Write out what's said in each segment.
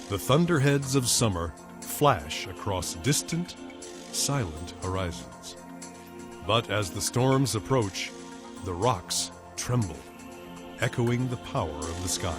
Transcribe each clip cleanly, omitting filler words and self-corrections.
The thunderheads of summer flash across distant, silent horizons. But as the storms approach, the rocks tremble, echoing the power of the sky.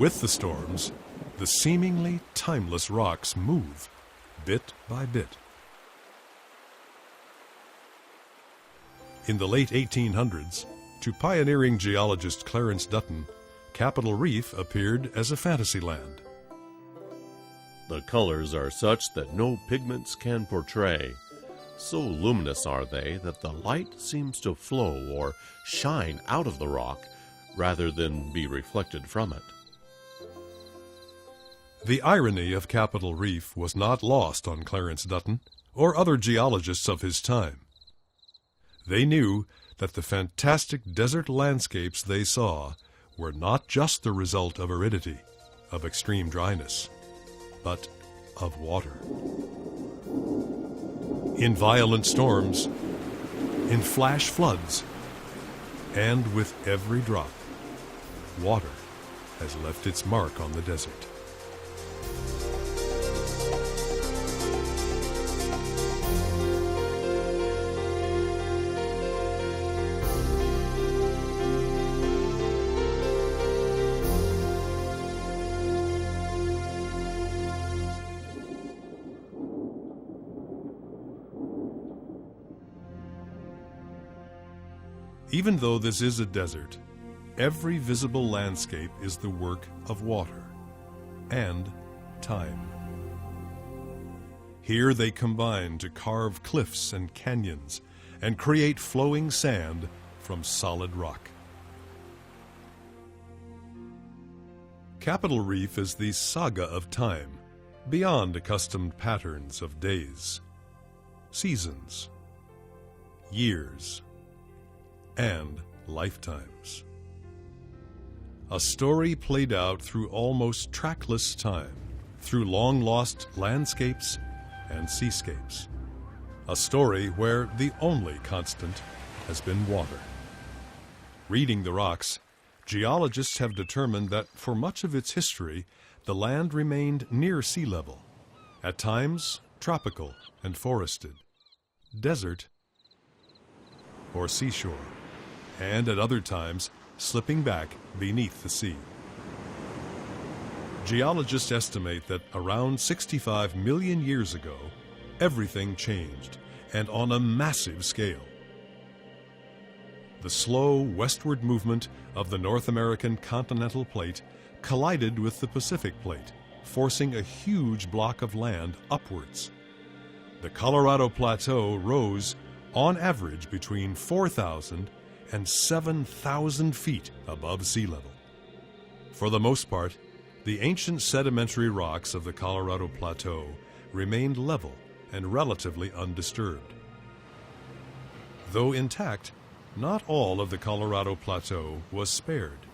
With the storms, the seemingly timeless rocks move, bit by bit. In the late 1800s, to pioneering geologist Clarence Dutton, Capitol Reef appeared as a fantasy land. The colors are such that no pigments can portray. So luminous are they that the light seems to flow or shine out of the rock rather than be reflected from it. The irony of Capitol Reef was not lost on Clarence Dutton or other geologists of his time. They knew that the fantastic desert landscapes they saw were not just the result of aridity, of extreme dryness, but of water. In violent storms, in flash floods, and with every drop, water has left its mark on the desert. Even though this is a desert, every visible landscape is the work of water and time. Here they combine to carve cliffs and canyons and create flowing sand from solid rock. Capitol Reef is the saga of time, beyond accustomed patterns of days, seasons, years, and lifetimes. A story played out through almost trackless time, through long-lost landscapes and seascapes. A story where the only constant has been water. Reading the rocks, geologists have determined that for much of its history, the land remained near sea level, at times tropical and forested, desert or seashore, and at other times slipping back beneath the sea. Geologists estimate that around 65 million years ago, everything changed, and on a massive scale. The slow westward movement of the North American continental plate collided with the Pacific plate, forcing a huge block of land upwards. The Colorado Plateau rose, on average, between 4,000 and 7,000 feet above sea level. For the most part, the ancient sedimentary rocks of the Colorado Plateau remained level and relatively undisturbed. Though intact, not all of the Colorado Plateau was spared.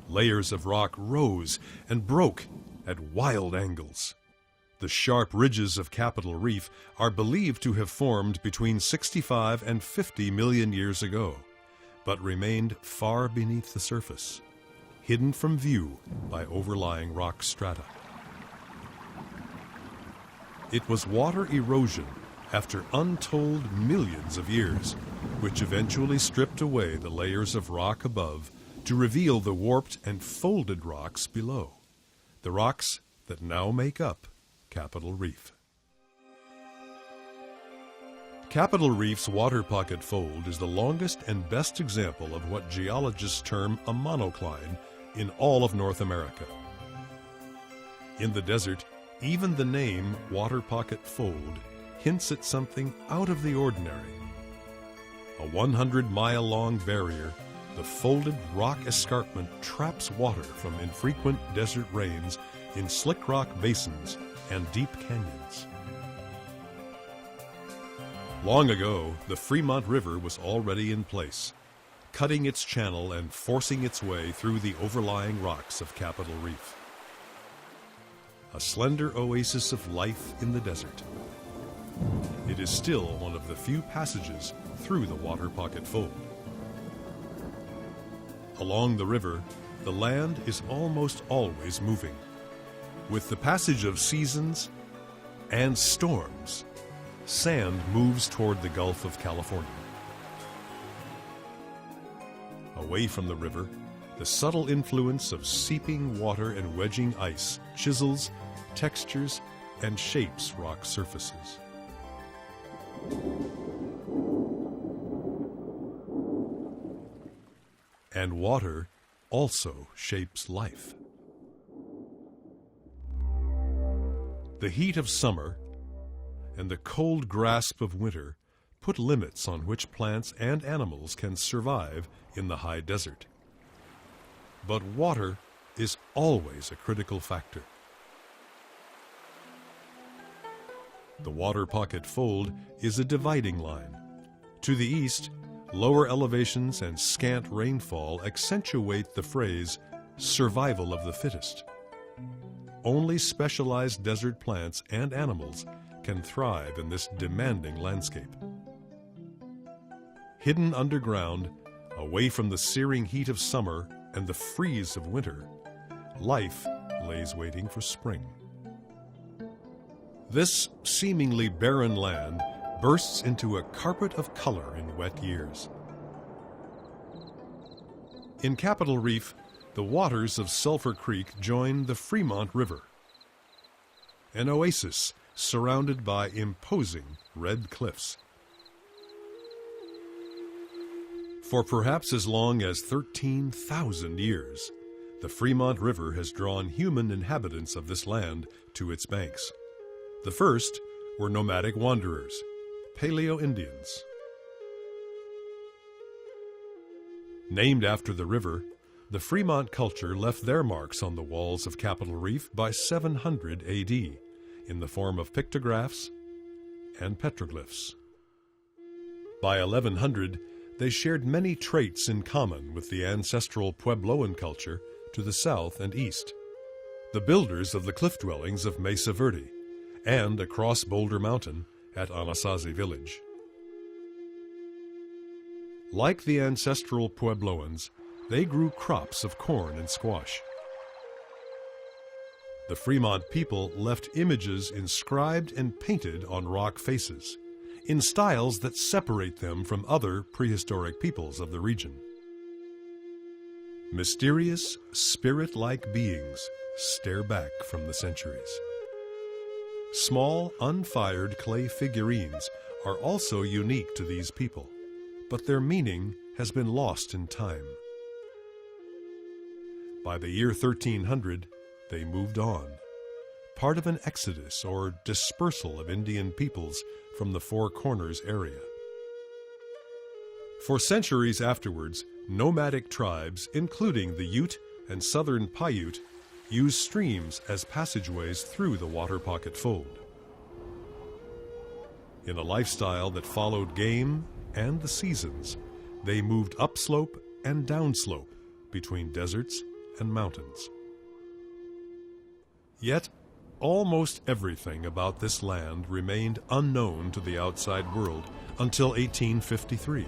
Layers of rock rose and broke at wild angles. The sharp ridges of Capitol Reef are believed to have formed between 65 and 50 million years ago, but remained far beneath the surface. hidden from view by overlying rock strata. It was water erosion after untold millions of years, which eventually stripped away the layers of rock above to reveal the warped and folded rocks below, the rocks that now make up Capitol Reef. Capitol Reef's water pocket fold is the longest and best example of what geologists term a monocline in all of North America. In the desert, even the name Water Pocket Fold hints at something out of the ordinary. A 100-mile-long barrier, the folded rock escarpment traps water from infrequent desert rains in slick rock basins and deep canyons. Long ago, the Fremont River was already in place, cutting its channel and forcing its way through the overlying rocks of Capitol Reef. A slender oasis of life in the desert. It is still one of the few passages through the Water Pocket Fold. Along the river, the land is almost always moving. With the passage of seasons and storms, sand moves toward the Gulf of California. Away from the river, the subtle influence of seeping water and wedging ice chisels, textures, and shapes rock surfaces. And water also shapes life. The heat of summer and the cold grasp of winter put limits on which plants and animals can survive in the high desert. But water is always a critical factor. The Water Pocket Fold is a dividing line. To the east, lower elevations and scant rainfall accentuate the phrase, survival of the fittest. Only specialized desert plants and animals can thrive in this demanding landscape. Hidden underground, away from the searing heat of summer and the freeze of winter, life lays waiting for spring. This seemingly barren land bursts into a carpet of color in wet years. In Capitol Reef, the waters of Sulphur Creek join the Fremont River, an oasis surrounded by imposing red cliffs. For perhaps as long as 13,000 years, the Fremont River has drawn human inhabitants of this land to its banks. The first were nomadic wanderers, Paleo-Indians. Named after the river, the Fremont culture left their marks on the walls of Capitol Reef by 700 AD in the form of pictographs and petroglyphs. By 1100, they shared many traits in common with the ancestral Puebloan culture to the south and east, the builders of the cliff dwellings of Mesa Verde, and across Boulder Mountain at Anasazi Village. Like the ancestral Puebloans, they grew crops of corn and squash. The Fremont people left images inscribed and painted on rock faces, in styles that separate them from other prehistoric peoples of the region. Mysterious, spirit-like beings stare back from the centuries. Small, unfired clay figurines are also unique to these people, but their meaning has been lost in time. By the year 1300, they moved on, part of an exodus or dispersal of Indian peoples from the Four Corners area. For centuries afterwards, nomadic tribes, including the Ute and Southern Paiute, used streams as passageways through the Water Pocket Fold. In a lifestyle that followed game and the seasons, they moved upslope and downslope between deserts and mountains. Yet, almost everything about this land remained unknown to the outside world until 1853.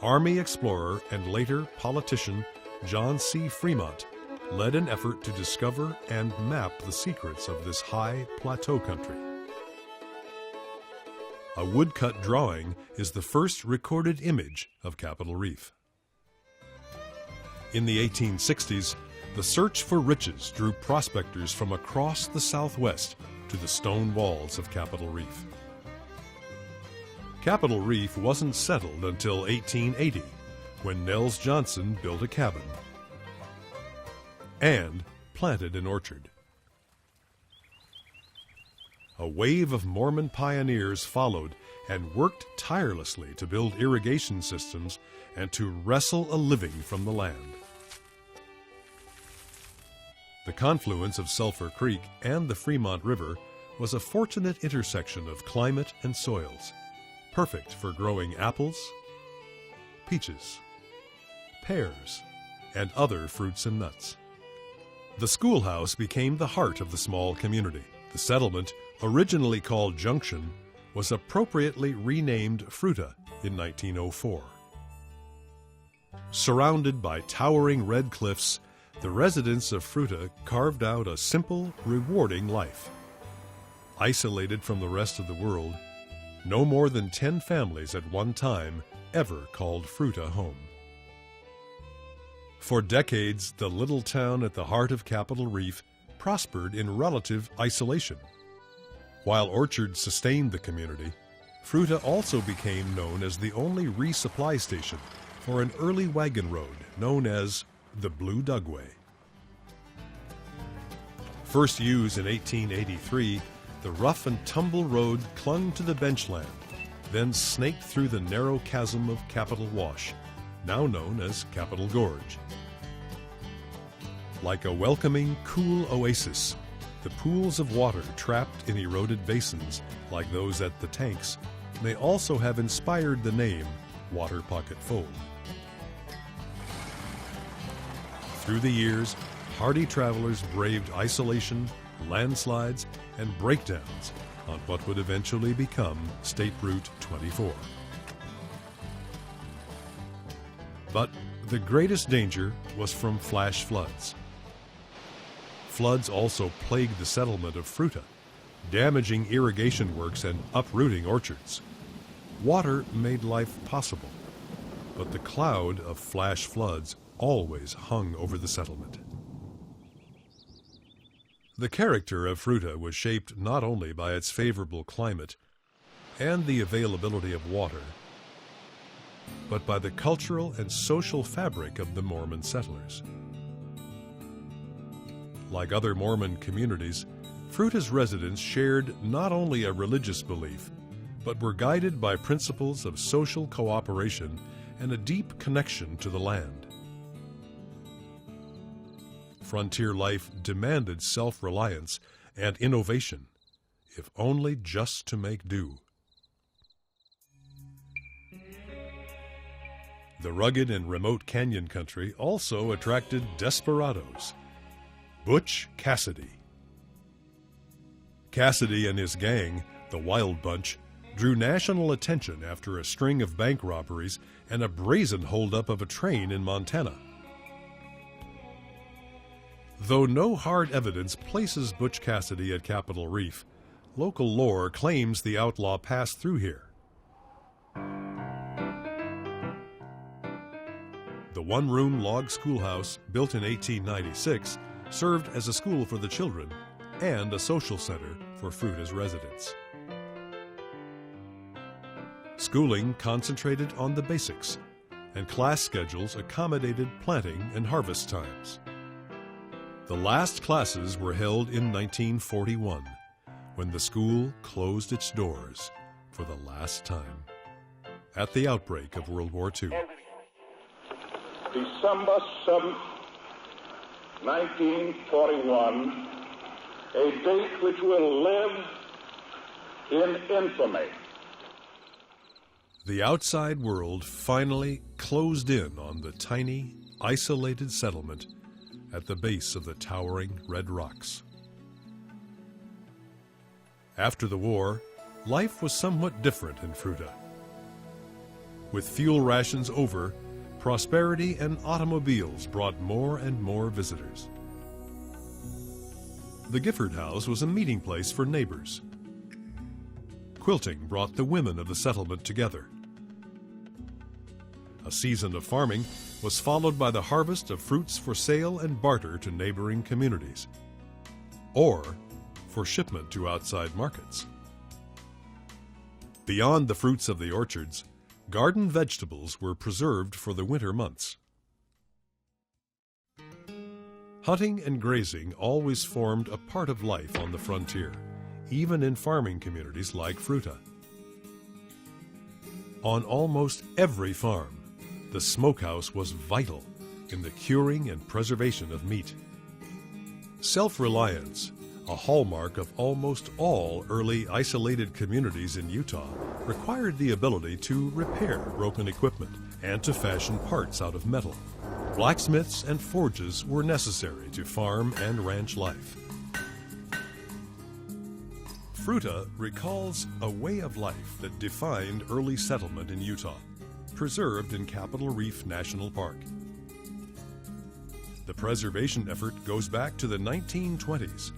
Army explorer and later politician John C. Fremont, led an effort to discover and map the secrets of this high plateau country. A woodcut drawing is the first recorded image of Capitol Reef. In the 1860s, the search for riches drew prospectors from across the Southwest to the stone walls of Capitol Reef. Capitol Reef wasn't settled until 1880, when Nels Johnson built a cabin and planted an orchard. A wave of Mormon pioneers followed and worked tirelessly to build irrigation systems and to wrestle a living from the land. The confluence of Sulphur Creek and the Fremont River was a fortunate intersection of climate and soils, perfect for growing apples, peaches, pears, and other fruits and nuts. The schoolhouse became the heart of the small community. The settlement, originally called Junction, was appropriately renamed Fruita in 1904. Surrounded by towering red cliffs, the residents of Fruita carved out a simple, rewarding life. Isolated from the rest of the world, no more than 10 families at one time ever called Fruita home. For decades, the little town at the heart of Capitol Reef prospered in relative isolation. While orchards sustained the community, Fruita also became known as the only resupply station for an early wagon road known as the Blue Dugway. First used in 1883, the rough and tumble road clung to the benchland, then snaked through the narrow chasm of Capitol Wash, now known as Capitol Gorge. Like a welcoming, cool oasis, the pools of water trapped in eroded basins, like those at the tanks, may also have inspired the name Water Pocket Fold. Through the years, hardy travelers braved isolation, landslides, and breakdowns on what would eventually become State Route 24. But the greatest danger was from flash floods. Floods also plagued the settlement of Fruita, damaging irrigation works and uprooting orchards. Water made life possible, but the cloud of flash floods always hung over the settlement. The character of Fruita was shaped not only by its favorable climate and the availability of water, but by the cultural and social fabric of the Mormon settlers. Like other Mormon communities, Fruita's residents shared not only a religious belief, but were guided by principles of social cooperation and a deep connection to the land. Frontier life demanded self-reliance and innovation, if only just to make do. The rugged and remote canyon country also attracted desperados. Butch Cassidy. Cassidy and his gang, the Wild Bunch, drew national attention after a string of bank robberies and a brazen holdup of a train in Montana. Though no hard evidence places Butch Cassidy at Capitol Reef, local lore claims the outlaw passed through here. The one-room log schoolhouse, built in 1896, served as a school for the children and a social center for Fruita's residents. Schooling concentrated on the basics, and class schedules accommodated planting and harvest times. The last classes were held in 1941, when the school closed its doors for the last time, at the outbreak of World War II. December 7th, 1941, a date which will live in infamy. The outside world finally closed in on the tiny, isolated settlement at the base of the towering red rocks. After the war, life was somewhat different in Fruita. With fuel rations over, prosperity and automobiles brought more and more visitors. The Gifford House was a meeting place for neighbors. Quilting brought the women of the settlement together. A season of farming was followed by the harvest of fruits for sale and barter to neighboring communities, or for shipment to outside markets. Beyond the fruits of the orchards, garden vegetables were preserved for the winter months. Hunting and grazing always formed a part of life on the frontier, even in farming communities like Fruita. On almost every farm, the smokehouse was vital in the curing and preservation of meat. Self-reliance, a hallmark of almost all early isolated communities in Utah, required the ability to repair broken equipment and to fashion parts out of metal. Blacksmiths and forges were necessary to farm and ranch life. Fruita recalls a way of life that defined early settlement in Utah, preserved in Capitol Reef National Park. The preservation effort goes back to the 1920s,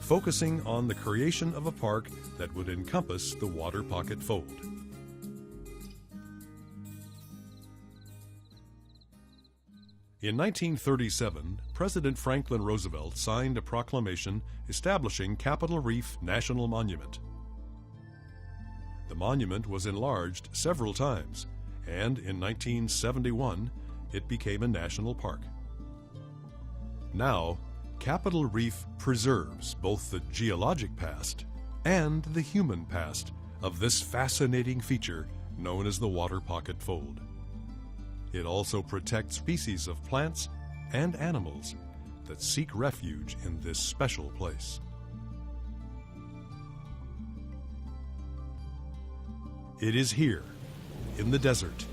focusing on the creation of a park that would encompass the Water Pocket Fold. In 1937, President Franklin Roosevelt signed a proclamation establishing Capitol Reef National Monument. The monument was enlarged several times, and in 1971, it became a national park. Now, Capitol Reef preserves both the geologic past and the human past of this fascinating feature known as the Water Pocket Fold. It also protects species of plants and animals that seek refuge in this special place. It is here, in the desert,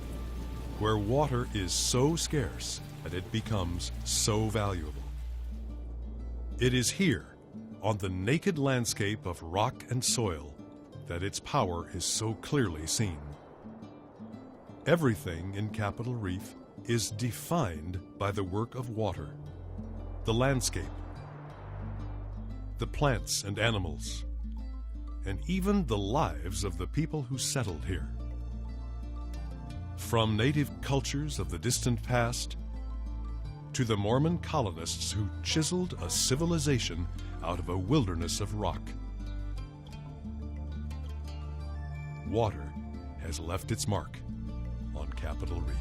where water is so scarce that it becomes so valuable. It is here, on the naked landscape of rock and soil, that its power is so clearly seen. Everything in Capitol Reef is defined by the work of water, the landscape, the plants and animals, and even the lives of the people who settled here. From native cultures of the distant past to the Mormon colonists who chiseled a civilization out of a wilderness of rock, water has left its mark on Capitol Reef.